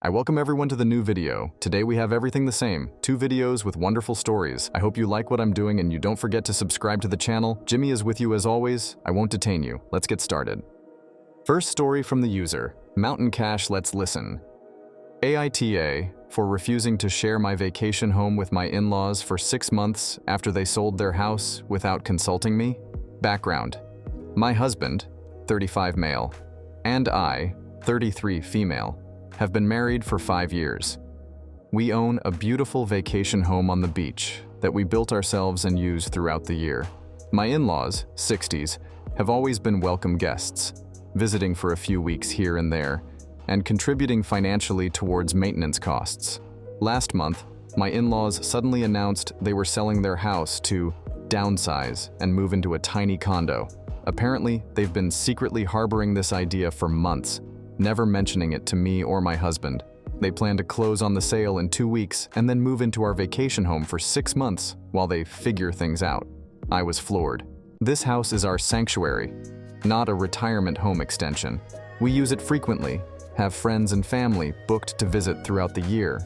I welcome everyone to the new video. Today we have everything the same, 2 videos with wonderful stories. I hope you like what I'm doing and you don't forget to subscribe to the channel. Jimmy is with you as always. I won't detain you. Let's get started. First story from the user, Mountain Cash. Let's listen. AITAH for refusing to share my vacation home with my in-laws for 6 months after they sold their house without consulting me. Background: my husband, 35 male, and I, 33 female, have been married for 5 years. We own a beautiful vacation home on the beach that we built ourselves and use throughout the year. My in-laws, 60s, have always been welcome guests, visiting for a few weeks here and there, and contributing financially towards maintenance costs. Last month, my in-laws suddenly announced they were selling their house to downsize and move into a tiny condo. Apparently, they've been secretly harboring this idea for months, never mentioning it to me or my husband. They plan to close on the sale in 2 weeks and then move into our vacation home for 6 months while they figure things out. I was floored. This house is our sanctuary, not a retirement home extension. We use it frequently, have friends and family booked to visit throughout the year,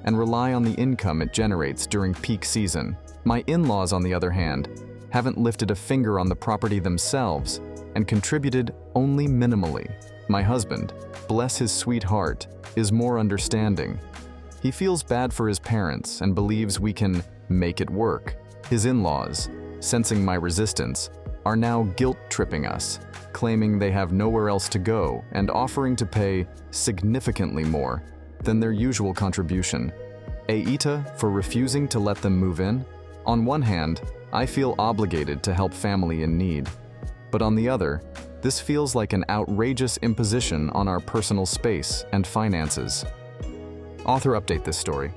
and rely on the income it generates during peak season. My in-laws, on the other hand, haven't lifted a finger on the property themselves and contributed only minimally. My husband, bless his sweet heart, is more understanding. He feels bad for his parents and believes we can make it work. His in-laws, sensing my resistance, are now guilt-tripping us, claiming they have nowhere else to go and offering to pay significantly more than their usual contribution. AITAH for refusing to let them move in? On one hand, I feel obligated to help family in need, but on the other, this feels like an outrageous imposition on our personal space and finances. Author update this story.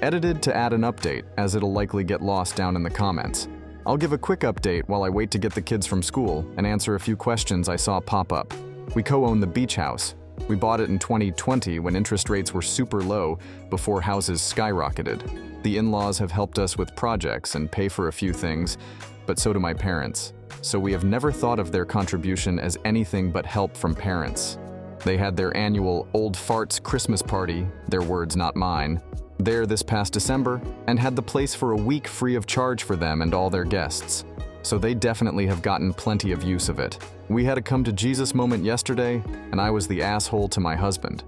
Edited to add an update, as it'll likely get lost down in the comments. I'll give a quick update while I wait to get the kids from school and answer a few questions I saw pop up. We co-own the beach house. We bought it in 2020 when interest rates were super low before houses skyrocketed. The in-laws have helped us with projects and pay for a few things, but so do my parents. So we have never thought of their contribution as anything but help from parents. They had their annual Old Farts Christmas party, their words not mine, there this past December, and had the place for a week free of charge for them and all their guests. So they definitely have gotten plenty of use of it. We had a come to Jesus moment yesterday, and I was the asshole to my husband.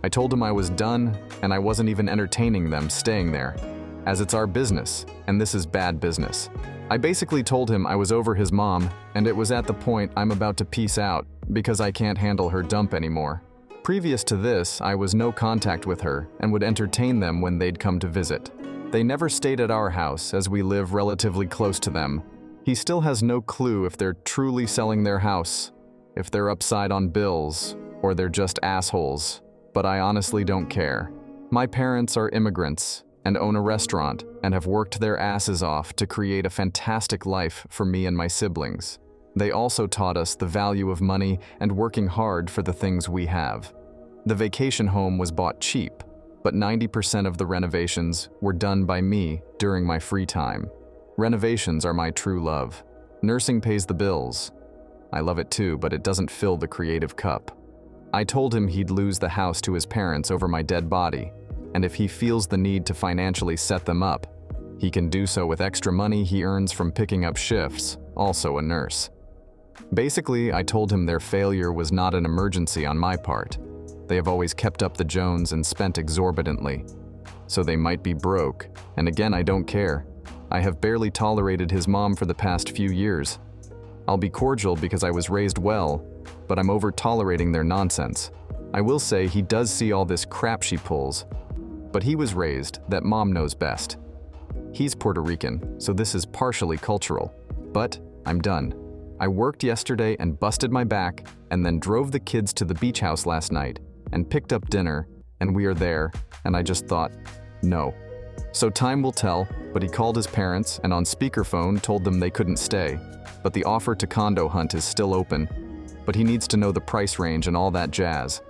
I told him I was done, and I wasn't even entertaining them staying there, as it's our business, and this is bad business. I basically told him I was over his mom, and it was at the point I'm about to peace out because I can't handle her dump anymore. Previous to this, I was no contact with her and would entertain them when they'd come to visit. They never stayed at our house as we live relatively close to them. He still has no clue if they're truly selling their house, if they're upside on bills, or they're just assholes, but I honestly don't care. My parents are immigrants and own a restaurant and have worked their asses off to create a fantastic life for me and my siblings. They also taught us the value of money and working hard for the things we have. The vacation home was bought cheap, but 90% of the renovations were done by me during my free time. Renovations are my true love. Nursing pays the bills. I love it too, but it doesn't fill the creative cup. I told him he'd lose the house to his parents over my dead body, and if he feels the need to financially set them up, he can do so with extra money he earns from picking up shifts, also a nurse. Basically, I told him their failure was not an emergency on my part. They have always kept up the Jones and spent exorbitantly. So they might be broke, and again, I don't care. I have barely tolerated his mom for the past few years. I'll be cordial because I was raised well, but I'm over tolerating their nonsense. I will say he does see all this crap she pulls, but he was raised that mom knows best. He's Puerto Rican, so this is partially cultural, but I'm done. I worked yesterday and busted my back, and then drove the kids to the beach house last night and picked up dinner, and we are there, and I just thought, no. So time will tell, but he called his parents and on speakerphone told them they couldn't stay, but the offer to condo hunt is still open, but he needs to know the price range and all that jazz.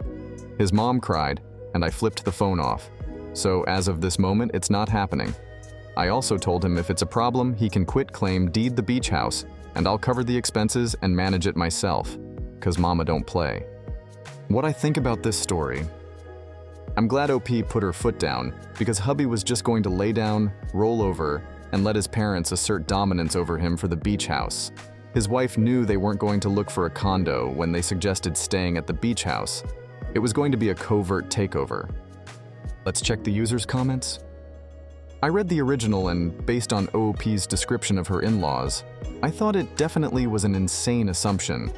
His mom cried, and I flipped the phone off. So as of this moment, it's not happening. I also told him if it's a problem, he can quit claim deed the beach house, and I'll cover the expenses and manage it myself, 'cause mama don't play. What I think about this story: I'm glad OP put her foot down, because hubby was just going to lay down, roll over, and let his parents assert dominance over him for the beach house. His wife knew they weren't going to look for a condo when they suggested staying at the beach house. It was going to be a covert takeover. Let's check the user's comments. I read the original, and based on OOP's description of her in-laws, I thought it definitely was an insane assumption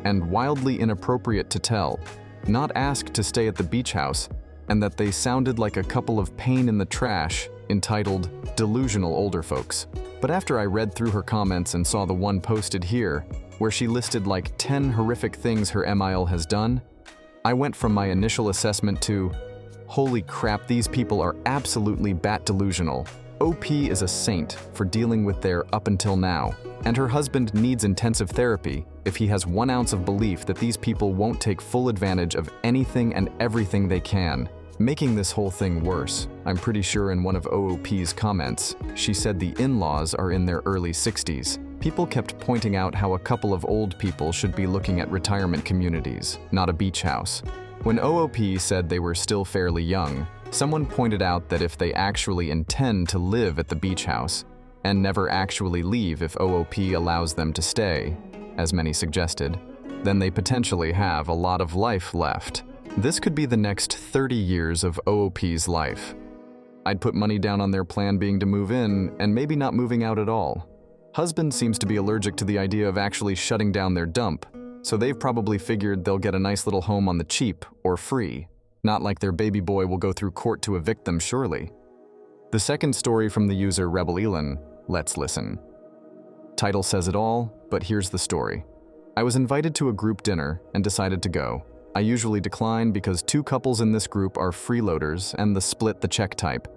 and wildly inappropriate to tell, not asked to stay at the beach house, and that they sounded like a couple of pain in the trash entitled delusional older folks. But after I read through her comments and saw the one posted here, where she listed like 10 horrific things her MIL has done, I went from my initial assessment to, holy crap, these people are absolutely bat delusional. OP is a saint for dealing with their up until now, and her husband needs intensive therapy if he has 1 ounce of belief that these people won't take full advantage of anything and everything they can. Making this whole thing worse, I'm pretty sure in one of OOP's comments, she said the in-laws are in their early 60s. People kept pointing out how a couple of old people should be looking at retirement communities, not a beach house. When OOP said they were still fairly young, someone pointed out that if they actually intend to live at the beach house and never actually leave if OOP allows them to stay, as many suggested, then they potentially have a lot of life left. This could be the next 30 years of OOP's life. I'd put money down on their plan being to move in and maybe not moving out at all. Husband seems to be allergic to the idea of actually shutting down their dump, so they've probably figured they'll get a nice little home on the cheap or free. Not like their baby boy will go through court to evict them, surely. The second story from the user Rebel Elon, let's listen. Title says it all, but here's the story. I was invited to a group dinner and decided to go. I usually decline because 2 couples in this group are freeloaders and the split the check type.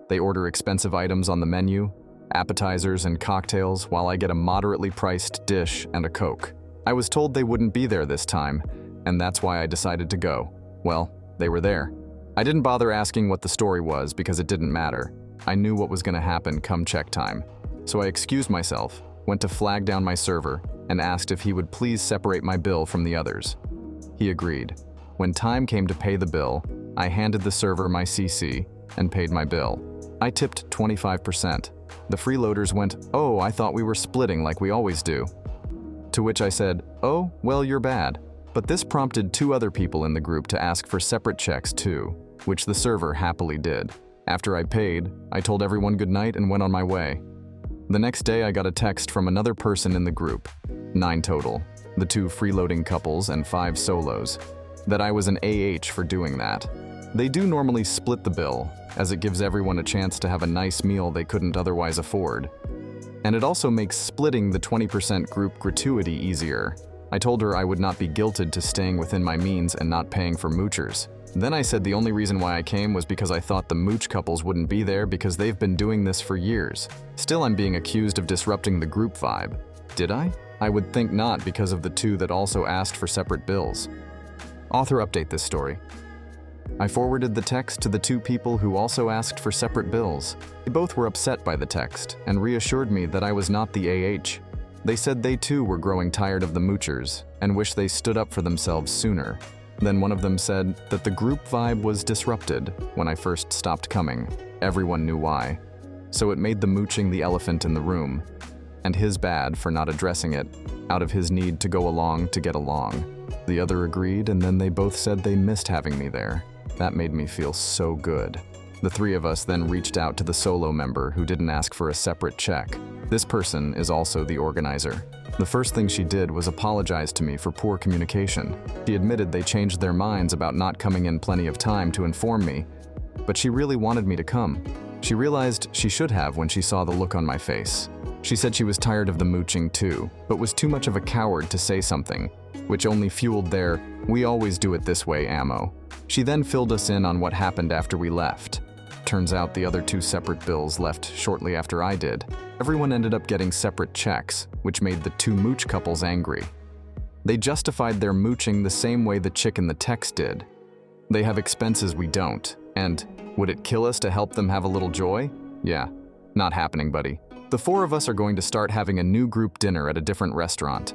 They order expensive items on the menu, appetizers and cocktails, while I get a moderately priced dish and a Coke. I was told they wouldn't be there this time, and that's why I decided to go. Well, they were there. I didn't bother asking what the story was because it didn't matter. I knew what was going to happen come check time. So I excused myself, went to flag down my server, and asked if he would please separate my bill from the others. He agreed. When time came to pay the bill, I handed the server my CC and paid my bill. I tipped 25%. The freeloaders went, "Oh, I thought we were splitting like we always do." To which I said, "Oh, well, you're bad." But this prompted 2 other people in the group to ask for separate checks too, which the server happily did. After I paid, I told everyone goodnight and went on my way. The next day I got a text from another person in the group, 9 total, the 2 freeloading couples and 5 solos, that I was an AH for doing that. They do normally split the bill, as it gives everyone a chance to have a nice meal they couldn't otherwise afford. And it also makes splitting the 20% group gratuity easier. I told her I would not be guilted to staying within my means and not paying for moochers. Then I said the only reason why I came was because I thought the mooch couples wouldn't be there because they've been doing this for years. Still, I'm being accused of disrupting the group vibe. Did I? I would think not because of the 2 that also asked for separate bills. Author update this story. I forwarded the text to the 2 people who also asked for separate bills. They both were upset by the text and reassured me that I was not the AH. They said they too were growing tired of the moochers and wished they stood up for themselves sooner. Then one of them said that the group vibe was disrupted when I first stopped coming. Everyone knew why. So it made the mooching the elephant in the room, and his bad for not addressing it, out of his need to go along to get along. The other agreed, and then they both said they missed having me there. That made me feel so good. The 3 of us then reached out to the solo member who didn't ask for a separate check. This person is also the organizer. The first thing she did was apologize to me for poor communication. She admitted they changed their minds about not coming in plenty of time to inform me, but she really wanted me to come. She realized she should have when she saw the look on my face. She said she was tired of the mooching too, but was too much of a coward to say something, which only fueled their "we always do it this way" ammo. She then filled us in on what happened after we left. Turns out the other 2 separate bills left shortly after I did. Everyone ended up getting separate checks, which made the 2 mooch couples angry. They justified their mooching the same way the chick in the text did. They have expenses we don't, and would it kill us to help them have a little joy? Yeah, not happening, buddy. The 4 of us are going to start having a new group dinner at a different restaurant.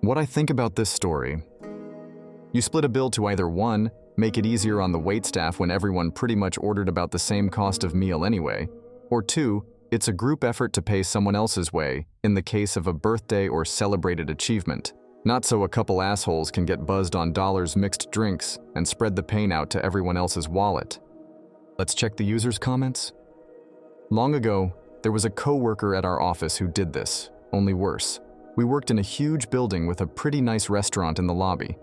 What I think about this story: you split a bill to either 1, make it easier on the waitstaff when everyone pretty much ordered about the same cost of meal anyway. Or 2, it's a group effort to pay someone else's way in the case of a birthday or celebrated achievement. Not so a couple assholes can get buzzed on dollars mixed drinks and spread the pain out to everyone else's wallet. Let's check the users' comments. Long ago, there was a co-worker at our office who did this, only worse. We worked in a huge building with a pretty nice restaurant in the lobby.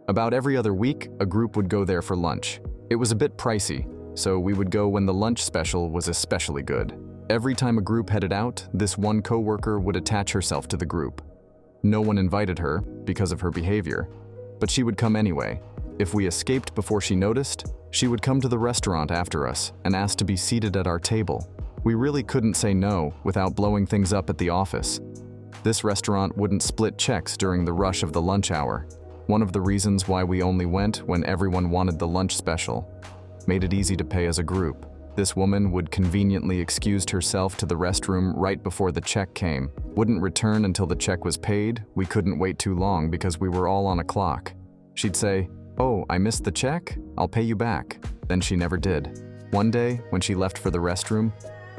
About every other week, a group would go there for lunch. It was a bit pricey, so we would go when the lunch special was especially good. Every time a group headed out, this one co-worker would attach herself to the group. No one invited her because of her behavior, but she would come anyway. If we escaped before she noticed, she would come to the restaurant after us and ask to be seated at our table. We really couldn't say no without blowing things up at the office. This restaurant wouldn't split checks during the rush of the lunch hour. One of the reasons why we only went when everyone wanted the lunch special. Made it easy to pay as a group. This woman would conveniently excuse herself to the restroom right before the check came. Wouldn't return until the check was paid. We couldn't wait too long because we were all on a clock. She'd say, "Oh, I missed the check? I'll pay you back." Then she never did. One day, when she left for the restroom,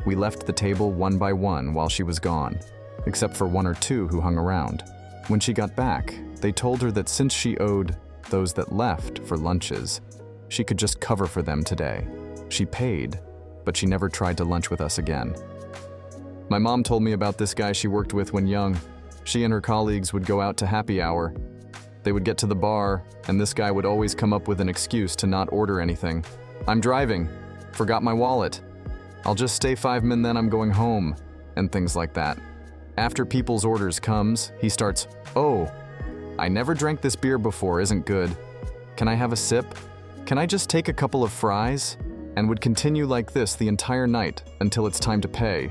we left the table one by one while she was gone, except for 1 or 2 who hung around. When she got back, they told her that since she owed those that left for lunches, she could just cover for them today. She paid, but she never tried to lunch with us again. My mom told me about this guy she worked with when young. She and her colleagues would go out to happy hour. They would get to the bar, and this guy would always come up with an excuse to not order anything. "I'm driving. Forgot my wallet. I'll just stay 5 minutes, then I'm going home," and things like that. After people's orders comes, he starts, "Oh, I never drank this beer before, isn't good. Can I have a sip? Can I just take a couple of fries?" And would continue like this the entire night until it's time to pay.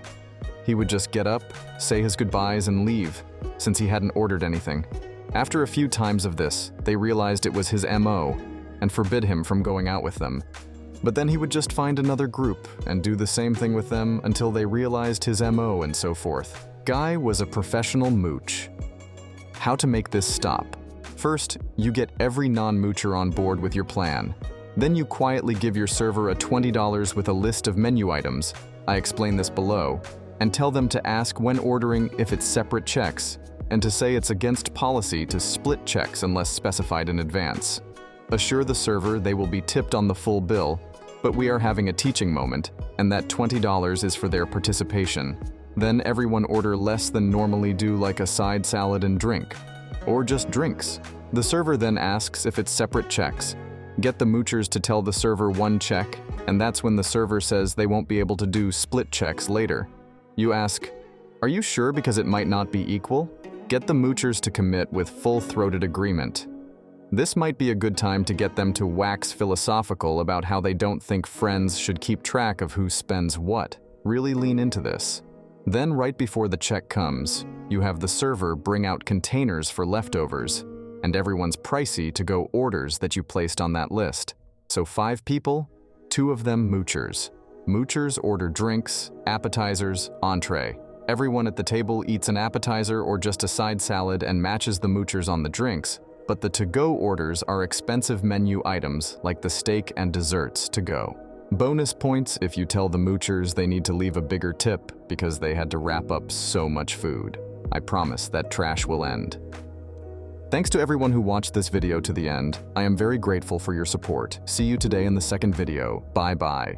He would just get up, say his goodbyes, and leave, since he hadn't ordered anything. After a few times of this, they realized it was his MO and forbid him from going out with them. But then he would just find another group and do the same thing with them until they realized his MO and so forth. Guy was a professional mooch. How to make this stop? First, you get every non-moocher on board with your plan. Then you quietly give your server a $20 with a list of menu items, I explain this below, and tell them to ask when ordering if it's separate checks, and to say it's against policy to split checks unless specified in advance. Assure the server they will be tipped on the full bill, but we are having a teaching moment, and that $20 is for their participation. Then everyone order less than normally do, like a side salad and drink, or just drinks. The server then asks if it's separate checks. Get the moochers to tell the server one check, and that's when the server says they won't be able to do split checks later. You ask, "Are you sure because it might not be equal?" Get the moochers to commit with full-throated agreement. This might be a good time to get them to wax philosophical about how they don't think friends should keep track of who spends what. Really lean into this. Then right before the check comes, you have the server bring out containers for leftovers, and everyone's pricey to go orders that you placed on that list. So 5 people, 2 of them moochers. Moochers order drinks, appetizers, entree. Everyone at the table eats an appetizer or just a side salad and matches the moochers on the drinks, but the to-go orders are expensive menu items like the steak and desserts to go. Bonus points if you tell the moochers they need to leave a bigger tip because they had to wrap up so much food. I promise that trash will end. Thanks to everyone who watched this video to the end. I am very grateful for your support. See you today in the second video. Bye-bye.